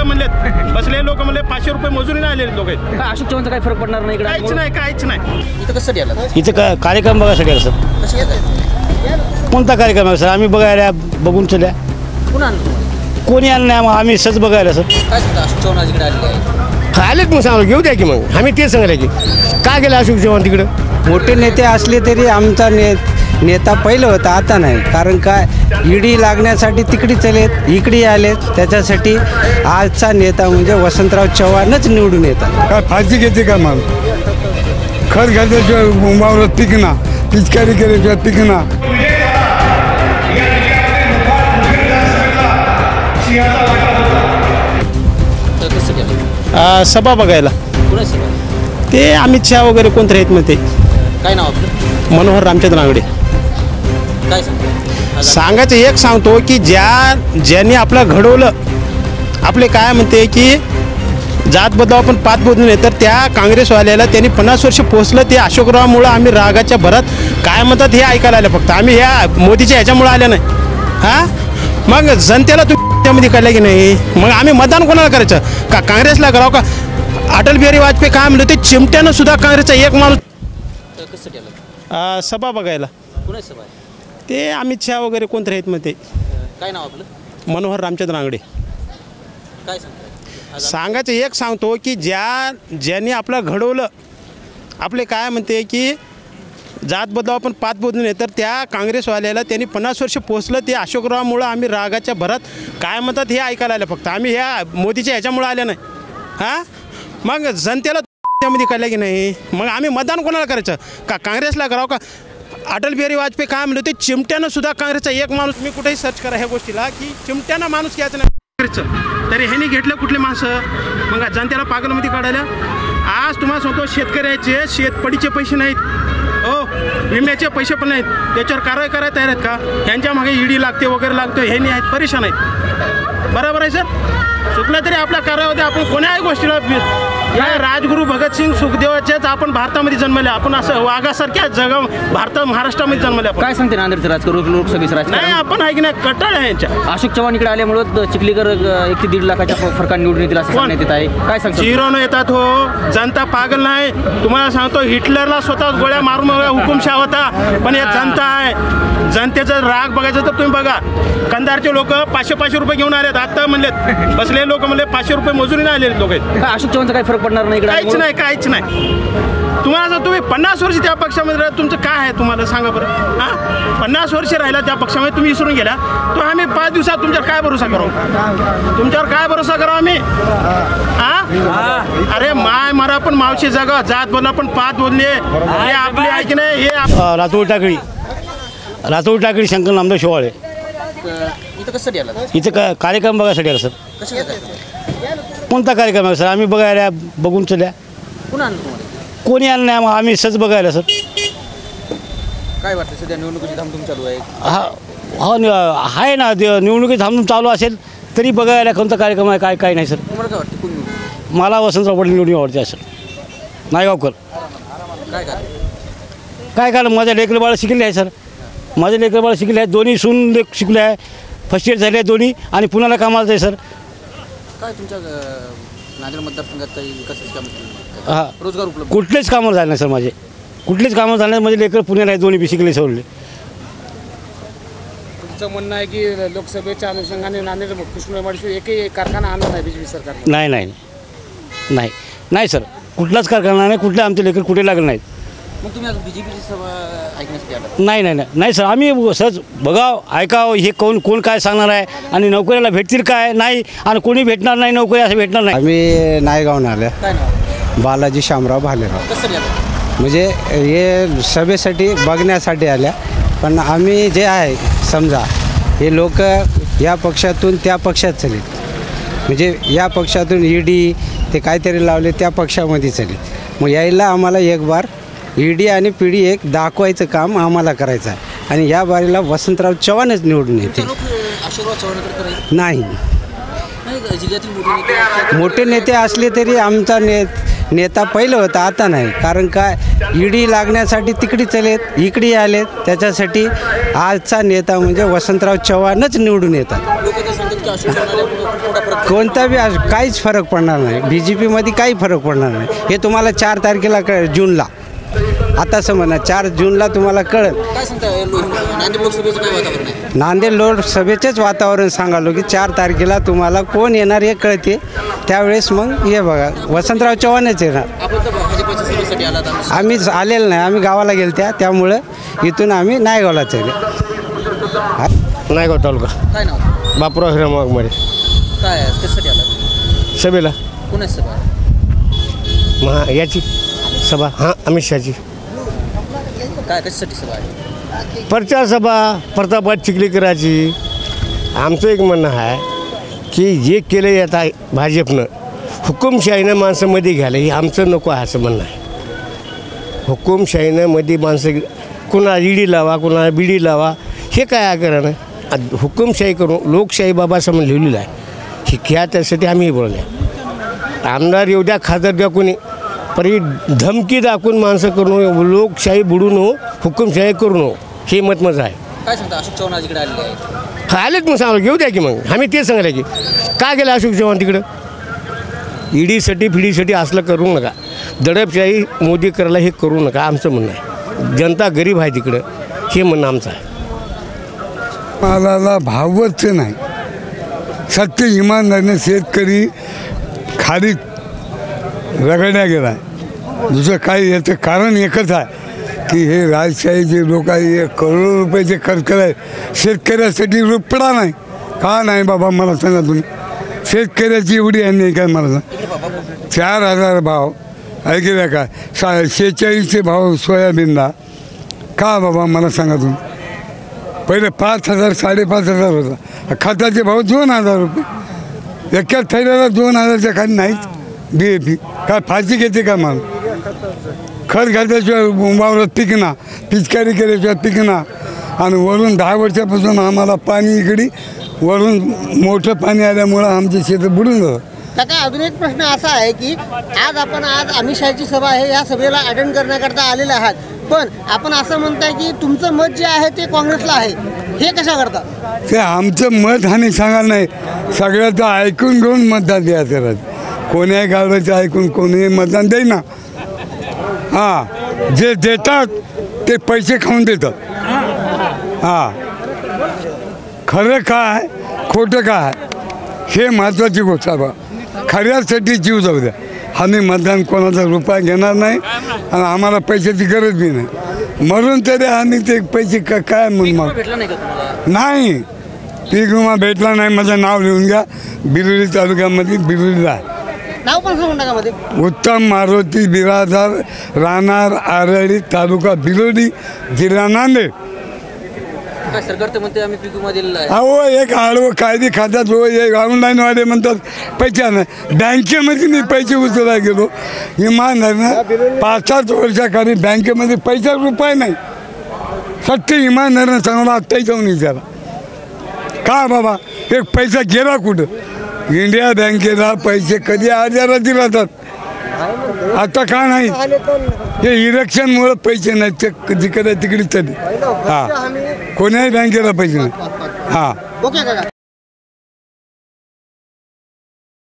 म्हणले बसले लोक म्हणले 500 रुपये मजुरी नाही आलेले लोक आहेत. अशोक चव्हाणचा काही फरक पडणार नाही इकडे? काहीच नाही. इथं कसं आला? इथं कार्यक्रम बघायसाठी आला सर. कसं येत? कोणता कार्यक्रम आहे सर? आम्ही बघायला बघून चल्या. पुन्हा कोणी आलं नाही, आम्ही सहज बघायला सर. काय सांगता अशोक चव्हाण इकडे आलेले आहे? आलेत मग सांगा घेऊ द्या की मग आम्ही तेच सांगायला की काय केलं अशोक चव्हाण तिकडं. मोठे नेते असले तरी आमचा नेता पहिलं होता, आता नाही. कारण काय ईडी लागण्यासाठी तिकडे चलेत, इकडे आलेत. त्याच्यासाठी आजचा नेता म्हणजे वसंतराव चव्हाणच निवडून येतात. काय फायदी घेते का मग? खत घालते वावरात पिकना, पिचकारी केली पिकना. कसं केलं? सभा बघायला. कुणाची सभा? ते अमित शहा वगैरे कोणतरी आहेत म्हणते. काय नाव आपलं? मनोहर रामचंद्र नांगडे. काय सांगता? सांगायचं एक सांगतो की ज्यांनी आपलं घडवलं, आपले काय म्हणते की जात बदलाव पण पात बदलून तर त्या काँग्रेसवाल्याला त्यांनी 50 वर्ष पोचलं. ते अशोकरावमुळं आम्ही रागाच्या भरात काय म्हणतात हे ऐकायला आलं. फक्त आम्ही ह्या मोदीच्या ह्याच्यामुळं आल्या नाही. हां मग जनतेला तुम्ही त्यामध्ये कळलं की नाही? मग आम्ही मतदान कोणाला करायचं? का काँग्रेसला करावं का? अटल बिहारी वाजपेयी काय म्हणलं ते चिमट्यानं सुद्धा काँग्रेसचा एक माणूस. कसं केलं? सभा बघायला. कुणाची सभा आहे? ते अमित शहा वगैरे कोणतरी आहेत म्हणते. काय नाव आपलं? मनोहर रामचंद्र नांगडे. काय सांगता? सांगायचं एक सांगतो की ज्यांनी आपलं घडवलं, आपले काय म्हणते की जात बदलाव पण पात बदलून तर त्या काँग्रेसवाल्याला त्यांनी 50 वर्ष पोचलं. ते अशोकरावमुळं आम्ही रागाच्या भरात काय म्हणतात हे ऐकायला आलं. फक्त आम्ही ह्या मोदीच्या ह्याच्यामुळं आल्या नाही. हां मग जनतेला त्यामध्ये कळलं की नाही? मग आम्ही मतदान कोणाला करायचं? का काँग्रेसला करावं का? अटल बिहारी वाजपेयी काय म्हणलं ते चिमट्यानं सुद्धा काँग्रेसचा एक माणूस. मी कुठेही सर्च करा ह्या गोष्टीला की चिमट्यानं माणूस घ्यायचं नाही काँग्रेसचं. तरी ह्यांनी घेतलं कुठले माणसं? मग जनतेला पागलमध्ये काढायला. आज तुम्हाला सांगतो शेतकऱ्याचे शेतपडीचे पैसे नाहीत, हो विम्याचे पैसे पण नाहीत. त्याच्यावर कारवाई करायला तयार आहेत का? ह्यांच्या मागे ईडी लागते वगैरे लागते. ह्यांनी आहेत परेशान आहेत. बरोबर आहे सर. चुकलं तरी आपल्या कार्यामध्ये आपण कोणाही गोष्टीला या राजगुरू भगतसिंग सुखदेवाच्याच आपण भारतामध्ये जन्मले. आपण असं वाघासारख्या महाराष्ट्रामध्ये जन्मले. काय सांगते नांदेडचं राजकारण, लोकसभेचं राजकारण? नाही आपण आहे की नाही कटाळ आहे यांच्या. अशोक चव्हाण इकडे आल्यामुळं चिखलीकर 1 ते 1.5 लाखाच्या फरकाने निवडून येतील असं सांगण्यात येत आहे. काय सांगतो? चिरोनं येतात हो. जनता पागल नाही. तुम्हाला सांगतो हिटलरला स्वतः गोळ्या मारून हुकुमशाह होता. पण हे जनता आहे. जनतेचा राग बघायचं तर तुम्ही बघा. कंधारचे लोक 500 रुपये घेऊन आलेत. आता म्हणलेत बसले लोक म्हणले 500 रुपये मजुरी नाही आलेले लोक आहेत. अशोक चव्हाणचा काही फरक पडणार नाही इकडे? काहीच नाही. तुम्हाला जर तुम्ही 50 वर्ष त्या पक्षामध्ये राहिला, तुमचं काय आहे तुम्हाला सांगा बरं. हां 50 वर्ष राहिला त्या पक्षामध्ये, तुम्ही विसरून गेला तो आम्ही 5 दिवसात तुमच्यावर काय भरोसा करावं? तुमच्यावर काय भरोसा करावं आम्ही? हां अरे माय मरा पण मावशी जगा, जात बोलला पण पात बोलणे हे आपले आहे की नाही? हे रातोळ टाकळी शंकर नामदेव शेवाळे. इथं कसं आला? इथं कार्यक्रम बघायसाठी आला सर. कसं येत? कोणता कार्यक्रम आहे सर? आम्ही बघायला बघून चल्या. पुन्हा तुम्हाला कोणी आलं नाही, आम्ही सहज बघायला सर. काय वाटतं सध्या निवडणुकीची धामधूम चालू आहे? आहे ना. निवडणुकीची धामधूम चालू असेल तरी बघायला कोणता कार्यक्रम आहे काय नाही सर. तुम्हाला काय वाटतं? कोण? मला वसंतराव पटेल निवडून आवडते सर. नायगावकर. काय कारण माझ्या लेकरं बाळं शिकले आहे सर. माझे लेकरं बाळं शिकले आहेत. दोन्ही सून शिकले आहे. फर्स्ट इयर झाले दोन्ही आणि पुण्याला कामाला आहे सर. काय तुमच्या नांदेड मतदारसंघात काही विकासाची कामं? हां रोजगार उपलब्ध? कुठलेच कामं झाले नाही सर माझे. कुठलेच कामं झाले नाही. माझे लेकरं पुण्याला आहेत. दोन्ही बी शिकले सोडले. तुमचं म्हणणं आहे की लोकसभेच्या अनुषंगाने नांदेड कृष्णवाडीशी एकही कारखाना आणला नाही बीजेपी सरकार? नाही सर. कुठलाच कारखाना नाही. कुठले आमचे लेकर कुठे लागले नाहीत. मग तुम्ही आता बीजेपीची सभा ऐकण्यासाठी आला? नाही सर. आम्ही सहज बघाव ऐकाव हे कोण काय सांगणार आहे आणि नोकऱ्याला भेटतील काय नाही आणि कोणी भेटणार नाही नोकरी असं भेटणार नाही. आम्ही नायगावून आल्या. काय नाव? बालाजी शामराव भालेराव. कसं आलं? म्हणजे हे सभेसाठी बघण्यासाठी आल्या. पण आम्ही जे आहे समजा हे लोक या पक्षातून त्या पक्षात चले, म्हणजे या पक्षातून ईडी ते काहीतरी लावले त्या पक्षामध्ये चले. मग यायला आम्हाला एक बार ईडी आणि पिढी एक दाखवायचं काम आम्हाला करायचं आहे. आणि या बारीला वसंतराव चव्हाणच निवडून येते. नाही मोठे नेते असले तरी आमचा नेता पहिलं होता, आता नाही. कारण काय ईडी लागण्यासाठी तिकडे चलेत, इकडे आलेत. त्याच्यासाठी आजचा नेता म्हणजे वसंतराव चव्हाणच निवडून येतात. की अशोक चव्हाण खूप मोठा फरक कोणता बी काहीच फरक पडणार नाही. BJPमध्ये काही फरक पडणार नाही. हे तुम्हाला 4 तारखेला जूनला आता समजा 4 जूनला तुम्हाला कळेल. काय सांगता नांदेड लोकसभेचं काय वातावरण आहे? नांदेड लोकसभेचेच वातावरण सांगालो की 4 तारखेला तुम्हाला कोण येणार हे कळते. त्यावेळेस मग हे बघा वसंतराव चव्हाणच येणार. आपण तर भाजपच्या सभेसाठी आलात आम्ही आलेलं नाही, आम्ही गावाला गेलो त्यामुळं इथून आम्ही नायगावला चालले. नायगाव तालुका काय नाव बापूराव हिराम वाघमारे काय कशासाठी आलात? सभेला कोणाची सभा आहे? याची सभा हां अमित शहाची काय कशासाठी सभा आहे? प्रचार सभा प्रतापराव चिखलीकराची. आमचं एक म्हणणं आहे की जे केलं येत आहे भाजपनं हुकुमशाहीनं माणसं मध्ये घ्यायला हे आमचं नको आहे असं म्हणणं आहे. हुकुमशाहीनं मध्ये माणसं कुणाला ईडी लावा कुणाला बीडी लावा हे काय आकरण आहे. हुकुमशाही करून लोकशाही बाबासाहेब लिहिलेलं आहे हे ह्या त्यासाठी आम्ही बोलले. आमदार येऊ द्या खासदार द्या कोणी पण ही धमकी दाखवून माणसं करून लोकशाही बुडू नको हुकुमशाही करू नको हे मत माझं आहे. काय सांगता अशोक चव्हाण इकडे आलेले आहेत? आलेच मग सांगा घेऊ द्या की मग आम्ही तेच सांगायला की का गेलं अशोक चव्हाण तिकडं. ईडीसाठी फिडीसाठी असलं करू नका. दडपशाही मोदी करायला हे करू नका आमचं म्हणणं आहे. जनता गरीब आहे तिकडं हे म्हणणं आमचं आहे. मालाला भावच नाही. सत्य इमानदारीने शेतकरी खाली रगडल्या गेला आहे. दुसरं काही याचं कारण एकच आहे की हे राजशाहीचे लोक आहे करोडो रुपयाचे खर्च करायचे शेतकऱ्यासाठी रुपडा नाही. का नाही बाबा मला सांगा तुम्ही. शेतकऱ्याची एवढी अन्याय काय मला सांग. 4,000 भाव ऐकल्या का 46चे भाव सोयाबीनला का बाबा मला सांगा तुम्ही. पहिले 5,000 5,500 होता. खताचे भाव 2,000 रुपये. एका थैल्याला 2,000च्या खाली नाहीच. DAP काय फाशी घेते का मला. खत घातल्याशिवाय वावरात पिकना पिचकारी केल्याशिवाय पिकना. आणि वरून 10 वर्षापासून आम्हाला पाणी इकडे वरून मोठं पाणी आल्यामुळं आमचे शेत बुडून जातं. काका अजून एक प्रश्न असा आहे की आज अमित शहाची सभा आहे या सभेला अटेंड करण्याकरता आलेले आहात. पण आपण असं म्हणताय की तुमचं मत जे आहे ते काँग्रेसला आहे. हे कशा करता? ते आमचं मत आणि सांगायला नाही सगळ्याचं ऐकून घेऊन मतदान द्यायचं राहतं. कोण्याही गावाचं ऐकून कोणीही मतदान देईना. हां जे देतात ते पैसे खाऊन देतात. हां खरं काय खोटं काय हे महत्त्वाची गोष्ट आहे बा. खऱ्यासाठी जीव जाऊ द्या. आम्ही मतदान कोणाचा रुपया घेणार नाही आणि आम्हाला पैशाची गरज बी नाही. मरून तरी आम्ही ते पैसे काय म्हणून मग भेटला नाही का तुम्हाला? नाही पीक विमा भेटला नाही. माझं नाव लिहून घ्या. बिलोली तालुक्यामध्ये बिलोलीला आहे. नाव पण सांगून टाका मध्ये. उत्तम मारुती बिरादार राहणार आरळी तालुका बिलोली जिल्हा नांदेड. काय सरकार तर म्हणते आम्ही पीक विमा दिलेला आहे. अहो एक आडवं कायदे खात्यात एक ऑनलाईनवाले म्हणतात पैसा नाही. बँकेमध्ये मी पैसे उचलायला गेलो इमानदारीनं 5-7 वर्षाखाली बँकेमध्ये पैसा रुपये नाही. सत्य इमानदारीनं सांगला आत्ताही जाऊन विचारा का बाबा एक पैसा गेला कुठं. इंडिया बँकेला पैसे कधी आजारात राहतात. आता का नाही हे इलेक्शनमुळं पैसे नाही. ते जिकडे तिकडे तरी हां कोण्याही बँकेला पैसे नाही. हां ओके काका.